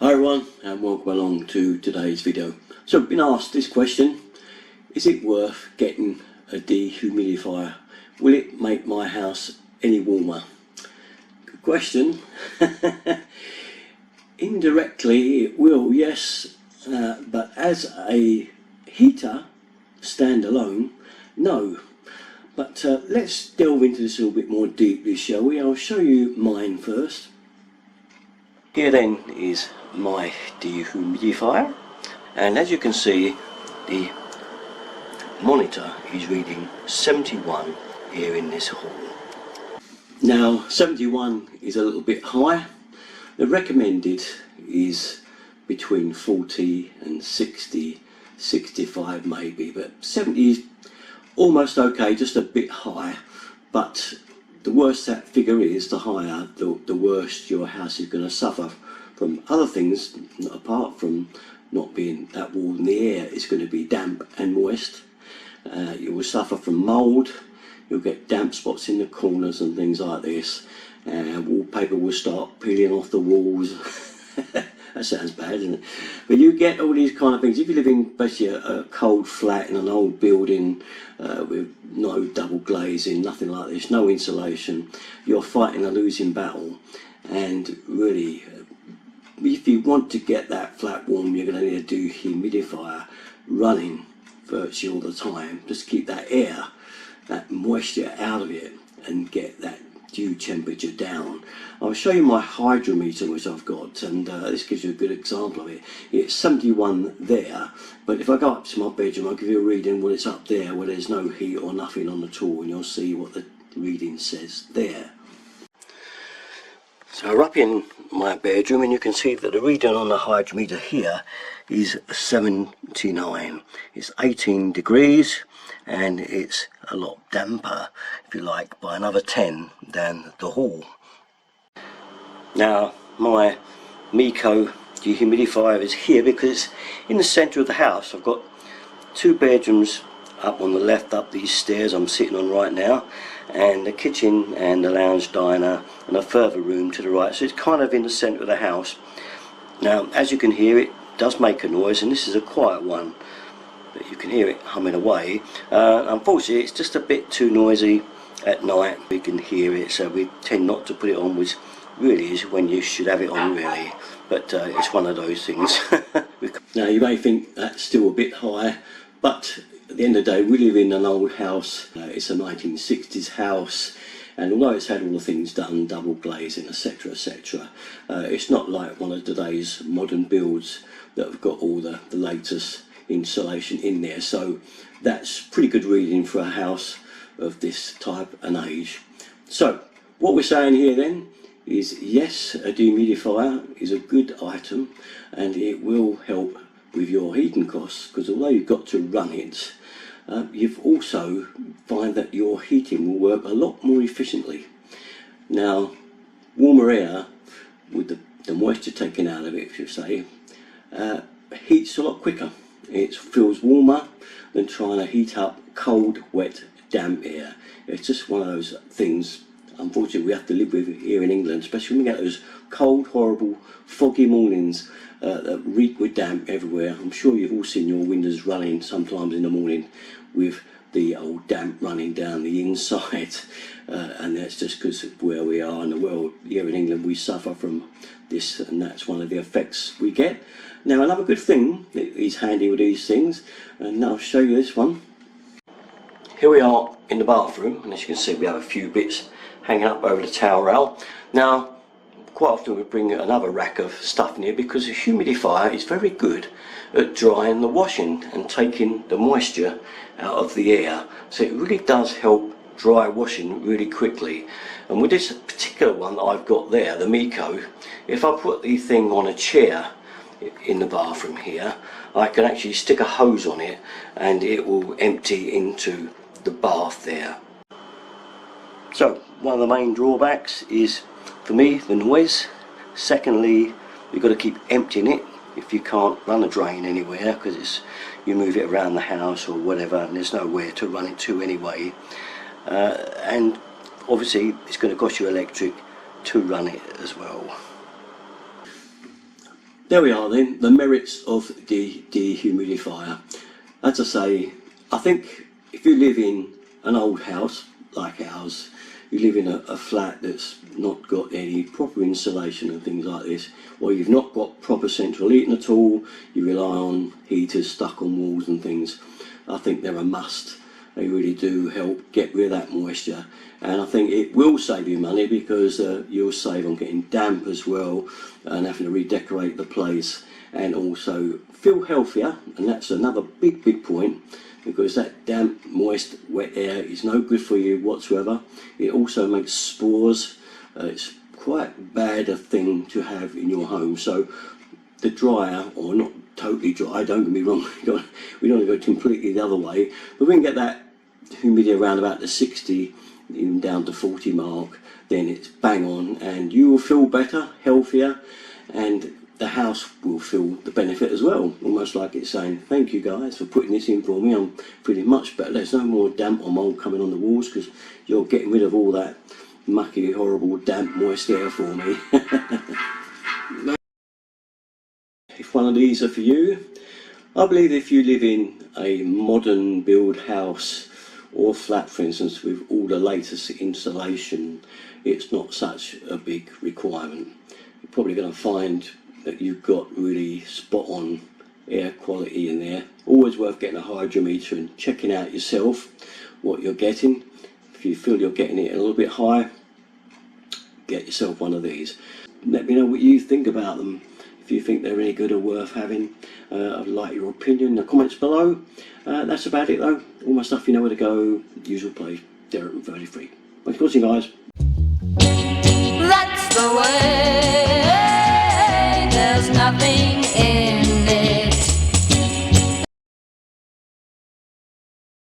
Hi everyone and welcome along to today's video. So I've been asked this question: is it worth getting a dehumidifier? Will it make my house any warmer? Good question. Indirectly it will, yes, but as a heater standalone, no. But let's delve into this a little bit more deeply, shall we? I'll show you mine first. Here then is my dehumidifier, and as you can see the monitor is reading 71 here in this hall. Now 71 is a little bit high. The recommended is between 40 and 60, 65 maybe, but 70 is almost okay, just a bit high. But the worse that figure is, the higher, the worse your house is going to suffer from other things, apart from not being that warm in the air. It's going to be damp and moist. You will suffer from mould. You'll get damp spots in the corners and things like this. Wallpaper will start peeling off the walls. That sounds bad, doesn't it? But you get all these kind of things. If you live in basically a cold flat in an old building with no double glazing, nothing like this, no insulation, you're fighting a losing battle. And really, if you want to get that flat warm, you're going to need a dehumidifier running virtually all the time. Just keep that air, that moisture out of it, and get that dew temperature down. I'll show you my hydrometer which I've got, and this gives you a good example of it. It's 71 there, but if I go up to my bedroom I'll give you a reading when it's up there where there's no heat or nothing on at all, and you'll see what the reading says there. So we're up in my bedroom and you can see that the reading on the hydrometer here is 79. It's 18 degrees and it's a lot damper, if you like, by another 10 than the hall. Now my Miko dehumidifier is here because it's in the centre of the house. I've got two bedrooms up on the left, up these stairs I'm sitting on right now, and the kitchen and the lounge diner and a further room to the right, so it's kind of in the centre of the house. Now as you can hear, it does make a noise, and this is a quiet one, but you can hear it humming away. Unfortunately it's just a bit too noisy at night. We can hear it, so we tend not to put it on, which really is when you should have it on, really, but it's one of those things. Now you may think that's still a bit high, but at the end of the day we live in an old house. It's a 1960s house, and although it's had all the things done, double glazing, etc, etc, it's not like one of today's modern builds that have got all the latest insulation in there. So that's pretty good reading for a house of this type and age. So what we're saying here then is, yes, a dehumidifier is a good item and it will help with your heating costs, because although you've got to run it, you've also find that your heating will work a lot more efficiently. Now warmer air with the moisture taken out of it, if you say, heats a lot quicker. It feels warmer than trying to heat up cold, wet, damp air. It's just one of those things, unfortunately, we have to live with here in England, especially when we get those cold, horrible, foggy mornings that reek with damp everywhere. I'm sure you've all seen your windows running sometimes in the morning with the old damp running down the inside, and that's just because of where we are in the world. Here in England we suffer from this, and that's one of the effects we get. Now another good thing that is handy with these things, and I'll show you this one. Here we are in the bathroom, and as you can see we have a few bits hanging up over the towel rail. Now quite often we bring another rack of stuff in here because the humidifier is very good at drying the washing and taking the moisture out of the air. So it really does help dry washing really quickly. And with this particular one that I've got there, the Miko, if I put the thing on a chair in the bathroom here, I can actually stick a hose on it and it will empty into the bath there. So one of the main drawbacks is, for me, the noise. Secondly, you've got to keep emptying it if you can't run a drain anywhere, because you move it around the house or whatever and there's nowhere to run it to anyway. And obviously it's going to cost you electric to run it as well. there we are then, the merits of the dehumidifier. As I say, I think if you live in an old house like ours, you live in a flat that's not got any proper insulation and things like this, or you've not got proper central heating at all, you rely on heaters stuck on walls and things, I think they're a must. They really do help get rid of that moisture, and I think it will save you money because you'll save on getting damp as well and having to redecorate the place, and also feel healthier, and that's another big point, because that damp, moist, wet air is no good for you whatsoever. It also makes spores. It's quite bad a thing to have in your home. So the dryer, or not totally dry, don't get me wrong, we don't want to go completely the other way, but we can get that humidity around about the 60, even down to 40 mark, then it's bang on, and you will feel better, healthier, and the house will feel the benefit as well, almost like it's saying, thank you guys for putting this in for me, I'm feeling much better. There's no more damp or mould coming on the walls because you're getting rid of all that mucky, horrible, damp, moist air for me. If one of these are for you, I believe if you live in a modern build house or flat, for instance, with all the latest insulation, it's not such a big requirement. You're probably going to find that you've got really spot on air quality in there. Always worth getting a hydrometer and checking out yourself what you're getting. If you feel you're getting it a little bit high, get yourself one of these. Let me know what you think about them, if you think they're any good or worth having. I'd like your opinion in the comments below. That's about it though. All my stuff, you know where to go. Usual place, Derek and 33. Thanks for watching, guys.